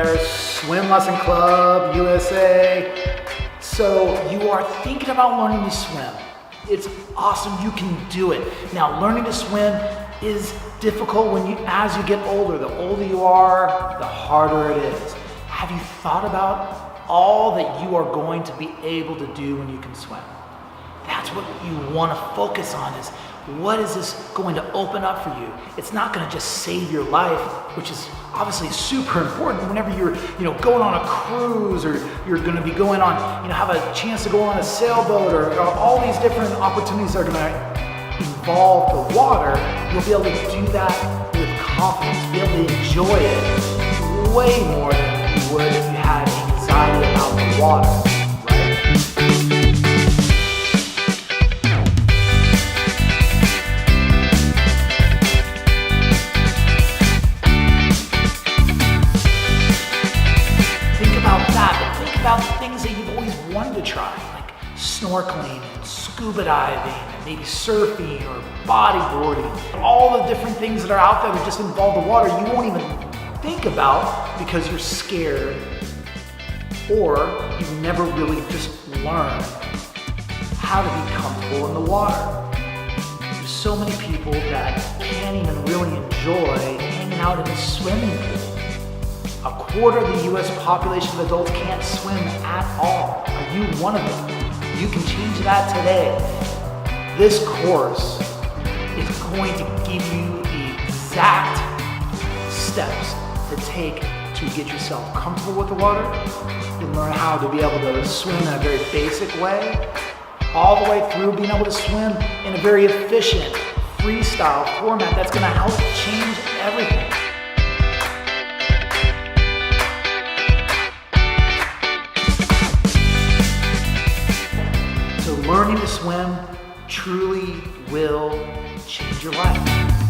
there, Swim Lesson Club, USA. So you are thinking about learning to swim. It's awesome, you can do it. Now, learning to swim is difficult as you get older. The older you are, the harder it is. Have you thought about all that you are going to be able to do when you can swim? That's what you want to focus on, is what is this going to open up for you? It's not going to just save your life, which is obviously super important whenever you're going on a cruise, or you're going to be going on, have a chance to go on a sailboat, or all these different opportunities that are going to involve the water. You'll be able to do that with confidence, be able to enjoy it way more than you would if you had anxiety about the water. About the things that you've always wanted to try, like snorkeling and scuba diving and maybe surfing or bodyboarding. All the different things that are out there that just involve the water you won't even think about because you're scared, or you've never really just learned how to be comfortable in the water. There's so many people that can't even really enjoy hanging out in a swimming pool. 1/4 of the US population of adults can't swim at all. Are you one of them? You can change that today. This course is going to give you the exact steps to take to get yourself comfortable with the water. You learn how to be able to swim in a very basic way, all the way through being able to swim in a very efficient freestyle format that's going to help change everything. Learning to swim truly will change your life.